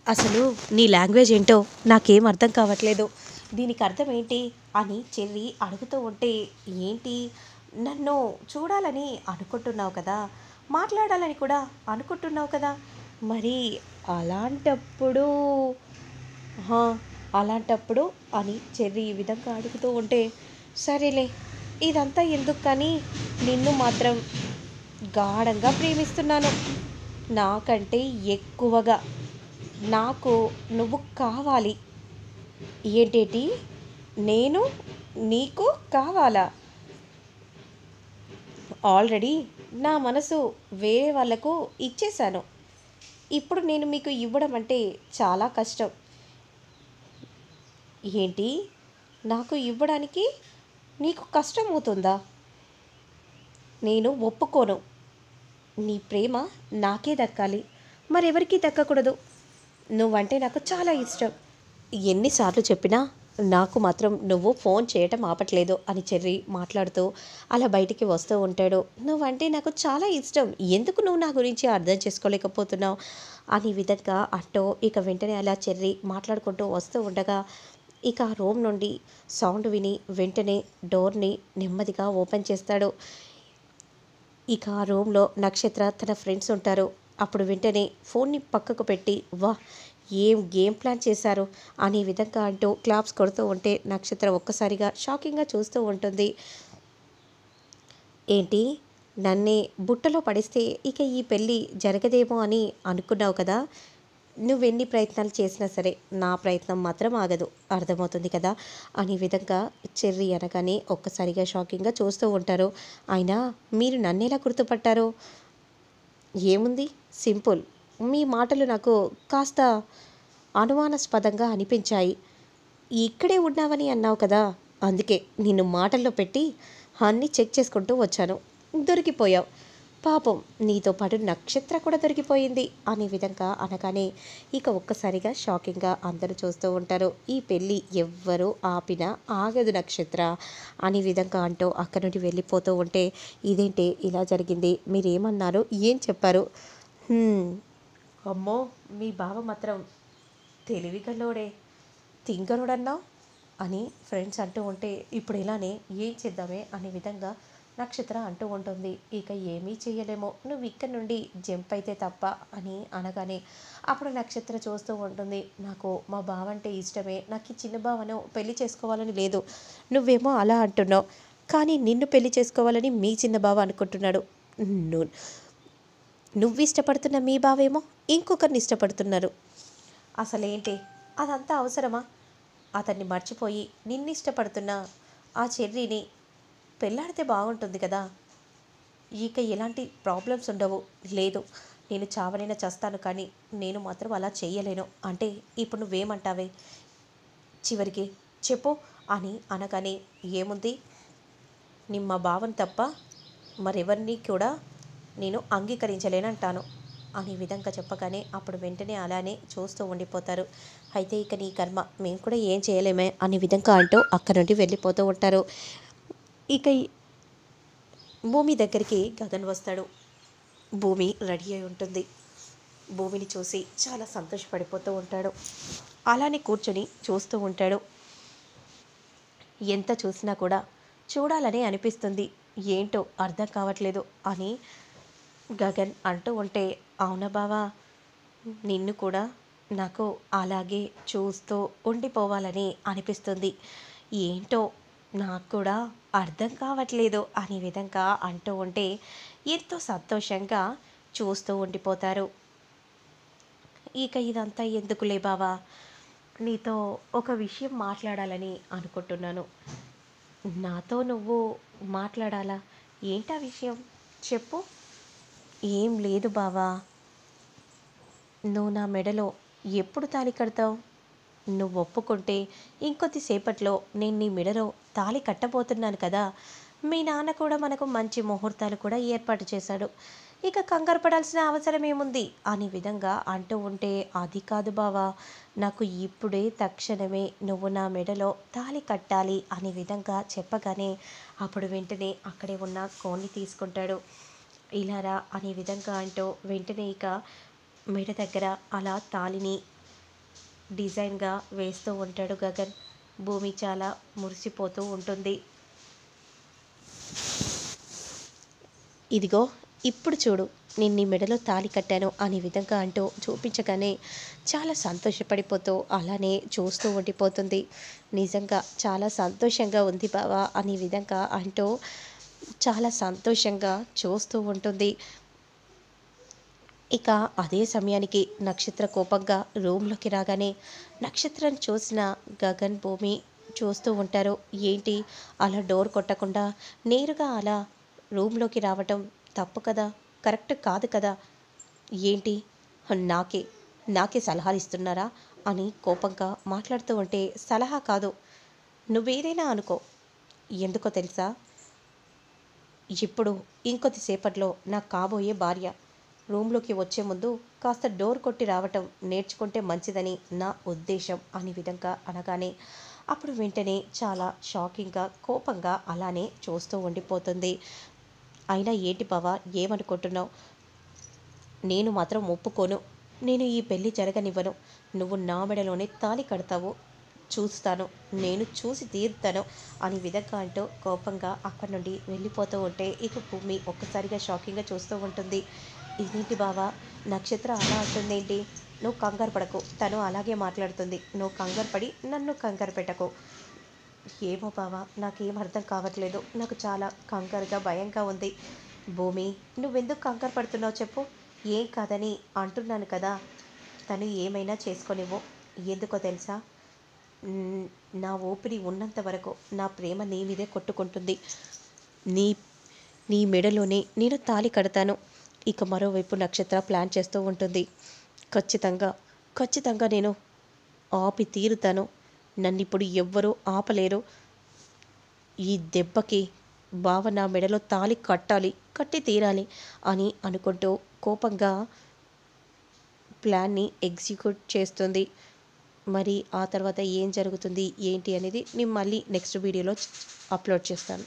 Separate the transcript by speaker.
Speaker 1: అసలు నీ లాంగ్వేజ్ ఏంటో నాకేం అర్థం కావట్లేదు. దీనికి అర్థం ఏంటి అని చెల్లి అడుగుతూ ఉంటే, ఏంటి నన్ను చూడాలని అనుకుంటున్నావు కదా, మాట్లాడాలని కూడా అనుకుంటున్నావు కదా, మరి అలాంటప్పుడు హా, అలాంటప్పుడు అని చెర్రి ఈ విధంగా అడుగుతూ ఉంటే, సరేలే ఇదంతా ఎందుకు కానీ నిన్ను మాత్రం గాఢంగా ప్రేమిస్తున్నాను. నాకంటే ఎక్కువగా నాకు నువ్వు కావాలి. ఏంటేటి, నేను నీకు కావాలా? ఆల్రెడీ నా మనసు వేరే వాళ్ళకు ఇచ్చేశాను. ఇప్పుడు నేను మీకు ఇవ్వడం అంటే చాలా కష్టం. ఏంటి, నాకు ఇవ్వడానికి నీకు కష్టం అవుతుందా? నేను ఒప్పుకోను. నీ ప్రేమ నాకే దక్కాలి, మరెవరికీ దక్కకూడదు. నువ్వంటే నాకు చాలా ఇష్టం. ఎన్నిసార్లు చెప్పినా నాకు మాత్రం నువ్వు ఫోన్ చేయటం ఆపట్లేదు అని చెర్రి మాట్లాడుతూ అలా బయటికి వస్తూ ఉంటాడు. నువ్వంటే నాకు చాలా ఇష్టం, ఎందుకు నువ్వు నా గురించి అర్థం చేసుకోలేకపోతున్నావు అని విధంగా అంటూ ఇక వెంటనే అలా చెర్రి మాట్లాడుకుంటూ వస్తూ ఉండగా ఇక ఆ రూమ్ నుండి సౌండ్ విని వెంటనే డోర్ని నెమ్మదిగా ఓపెన్ చేస్తాడు. ఇక ఆ రూమ్లో నక్షత్ర తన ఫ్రెండ్స్ ఉంటారు. అప్పుడు వెంటనే ఫోన్ని పక్కకు పెట్టి, వా, ఏం గేమ్ ప్లాన్ చేశారు అనే విధంగా అంటూ క్లాప్స్ కొడుతూ ఉంటే నక్షత్ర ఒక్కసారిగా షాకింగ్గా చూస్తూ ఉంటుంది. ఏంటి, నన్నే బుట్టలో పడిస్తే ఇక ఈ పెళ్ళి జరగదేమో అని అనుకున్నావు కదా, నువ్వెన్ని ప్రయత్నాలు చేసినా సరే నా ప్రయత్నం మాత్రం ఆగదు, అర్థమవుతుంది కదా అనే విధంగా చెర్రి అనగానే ఒక్కసారిగా షాకింగ్గా చూస్తూ ఉంటారు. అయినా మీరు నన్నెలా గుర్తుపట్టారు? ఏముంది, సింపుల్. మీ మాటలు నాకు కాస్త అనుమానాస్పదంగా అనిపించాయి. ఇక్కడే ఉన్నావని అన్నావు కదా, అందుకే నిన్ను మాటల్లో పెట్టి అన్నీ చెక్ చేసుకుంటూ వచ్చాను. దొరికిపోయావు. పాపం నీతో పాటు నక్షత్ర కూడా దొరికిపోయింది అనే విధంగా అనగానే ఇక ఒక్కసారిగా షాకింగ్గా అందరూ చూస్తూ ఉంటారు. ఈ పెళ్ళి ఎవ్వరూ ఆపినా ఆగదు నక్షత్ర అనే విధంగా అంటూ అక్కడి నుండి వెళ్ళిపోతూ ఉంటే, ఇదేంటి ఇలా జరిగింది, మీరేమన్నారు, ఏం చెప్పారు? "హ్మ్, అమ్మో, మీ బావ మాత్రం తెలివిగల్లోడే, తింగరుడన్నావు అని ఫ్రెండ్స్ అంటూ ఉంటే, ఇప్పుడు ఇలానే ఏం చేద్దామే అనే విధంగా నక్షత్ర అంటూ ఉంటుంది. ఇక ఏమీ చెయ్యలేమో, నువ్వు ఇక్కడ నుండి జంప్ అయితే తప్ప అని అనగానే అప్పుడు నక్షత్ర చూస్తూ ఉంటుంది. నాకు మా బావ అంటే ఇష్టమే, నాకు ఈ చిన్న బావను పెళ్లి చేసుకోవాలని లేదు. నువ్వేమో అలా అంటున్నావు, కానీ నిన్ను పెళ్లి చేసుకోవాలని మీ చిన్న బావ అనుకుంటున్నాడు. ను- నువ్వు ఇష్టపడుతున్న మీ బావేమో ఇంకొకరిని ఇష్టపడుతున్నారు. అసలేంటి, అదంతా అవసరమా? అతన్ని మర్చిపోయి నిన్ను ఇష్టపడుతున్న ఆ చెర్రీని పెళ్ళాడితే బాగుంటుంది కదా, ఇక ఎలాంటి ప్రాబ్లమ్స్ ఉండవు. లేదు, నేను చావనైనా చస్తాను, కానీ నేను మాత్రం అలా చెయ్యలేను అంటే ఇప్పుడు నువ్వేమంటావే చివరికి, చెప్పు అని అనగానే, ఏముంది, నిమ్మ భావం తప్ప మరెవరిని కూడా నేను అంగీకరించలేనంటాను అనే విధంగా చెప్పగానే అప్పుడు వెంటనే అలానే చూస్తూ ఉండిపోతారు. అయితే ఇక నీ కర్మ, మేము కూడా ఏం చేయలేమే అనే విధంగా అంటూ అక్కడి నుండి వెళ్ళిపోతూ ఉంటారు. ఇక భూమి దగ్గరికి గగన్ వస్తాడు. భూమి రెడీ అయి ఉంటుంది. భూమిని చూసి చాలా సంతోషపడిపోతూ ఉంటాడు. అలానే కూర్చొని చూస్తూ ఉంటాడు. ఎంత చూసినా కూడా చూడాలని అనిపిస్తుంది, ఏంటో అర్థం కావట్లేదు అని గగన్ అంటూ ఉంటే, అవునా బావా, నిన్ను కూడా నాకు అలాగే చూస్తూ ఉండిపోవాలని అనిపిస్తుంది, ఏంటో నాకు కూడా అర్థం కావట్లేదు అనే విధంగా అంటూ ఉంటే ఎంతో సంతోషంగా చూస్తూ ఉండిపోతారు. ఇక ఇదంతా ఎందుకులే బావా, నీతో ఒక విషయం మాట్లాడాలని అనుకుంటున్నాను. నాతో నువ్వు మాట్లాడాలా? ఏంటా విషయం, చెప్పు. ఏం లేదు బావా, నువ్వు నా మెడలో ఎప్పుడు తాళి కడతావు? నువ్వు ఒప్పుకుంటే ఇంకొద్దిసేపట్లో నేను నీ మెడలో తాళి కట్టబోతున్నాను కదా. మీ నాన్న కూడా మనకు మంచి ముహూర్తాలు కూడా ఏర్పాటు చేశాడు, ఇక కంగారు పడాల్సిన అవసరం ఏముంది అనే విధంగా అంటూ ఉంటే, అది కాదు బావా, నాకు ఇప్పుడే తక్షణమే నువ్వు నా మెడలో తాళి కట్టాలి అనే విధంగా చెప్పగానే అప్పుడు వెంటనే అక్కడే ఉన్న కోన్ని తీసుకుంటాడు. ఇలారా అనే విధంగా అంటూ వెంటనే ఇక మెడ దగ్గర అలా తాళిని డిజైన్గా వేస్తూ ఉంటాడు గగన్. భూమి చాలా మురిసిపోతూ ఉంటుంది. ఇదిగో ఇప్పుడు చూడు, నిన్ను మెడలో తాళి కట్టాను అనే విధంగా అంటూ చూపించగానే చాలా సంతోషపడిపోతూ అలానే చూస్తూ ఉండిపోతుంది. నిజంగా చాలా సంతోషంగా ఉంది బావా అనే విధంగా అంటూ చాలా సంతోషంగా చూస్తూ ఉంటుంది. ఇక అదే సమయానికి నక్షత్ర కోపంగా రూమ్లోకి రాగానే నక్షత్రం చూసిన గగన్ భూమి చూస్తూ ఉంటారు. ఏంటి అలా డోర్ కొట్టకుండా నేరుగా అలా రూమ్లోకి రావటం తప్పు కదా, కరెక్ట్ కాదు కదా, ఏంటి నాకే నాకే సలహాలు ఇస్తున్నారా అని కోపంగా మాట్లాడుతూ ఉంటే, సలహా కాదు, నువ్వేదైనా అనుకో, ఎందుకో తెలుసా, ఇప్పుడు ఇంకొద్దిసేపట్లో నా కాబోయే భార్య రూమ్లోకి వచ్చే ముందు కాస్త డోర్ కొట్టి రావటం నేర్చుకుంటే మంచిదని నా ఉద్దేశం అనే విధంగా అనగానే అప్పుడు వెంటనే చాలా షాకింగ్గా కోపంగా అలానే చూస్తూ ఉండిపోతుంది. అయినా ఏంటి బావా, ఏమనుకుంటున్నావు, నేను మాత్రం ఒప్పుకోను, నేను ఈ పెళ్ళి జరగనివ్వను, నువ్వు నా మెడలోనే తాళి కడతావు, చూస్తాను, నేను చూసి తీరుతాను అని విధంగా అంటూ కోపంగా అక్కడి నుండి వెళ్ళిపోతూ ఉంటే ఇక భూమి ఒక్కసారిగా షాకింగ్గా చూస్తూ ఉంటుంది. ఇదేంటి బావా, నక్షత్ర అలా అంటుందేంటి, నువ్వు కంగారు పడకు, తను అలాగే మాట్లాడుతుంది, నువ్వు కంగారు పడి నన్ను కంగారు పెట్టకు. ఏమో బావా, నాకేం అర్థం కావట్లేదు, నాకు చాలా కంగారుగా భయంగా ఉంది. భూమి, నువ్వెందుకు కంగారు పడుతున్నావు చెప్పు, ఏం కాదని అంటున్నాను కదా, తను ఏమైనా చేసుకొనివ్వు, ఎందుకో తెలుసా, న్- నా ఊపిరి ఉన్నంత వరకు నా ప్రేమ నీ మీదే కొట్టుకుంటుంది, నీ నీ మెడలోనే నేను తాళి కడతాను. ఇక మరోవైపు నక్షత్ర ప్లాన్ చేస్తూ ఉంటుంది. ఖచ్చితంగా ఖచ్చితంగా నేను ఆపి తీరుతాను, నన్నిప్పుడు ఎవ్వరూ ఆపలేరు, ఈ దెబ్బకి బావ నా మెడలో తాళి కట్టాలి, కట్టి తీరాలి అని అనుకుంటూ కోపంగా ప్లాన్ని ఎగ్జిక్యూట్ చేస్తుంది. మరి ఆ తర్వాత ఏం జరుగుతుంది ఏంటి అనేది నేను మళ్ళీ నెక్స్ట్ వీడియోలో అప్లోడ్ చేస్తాను.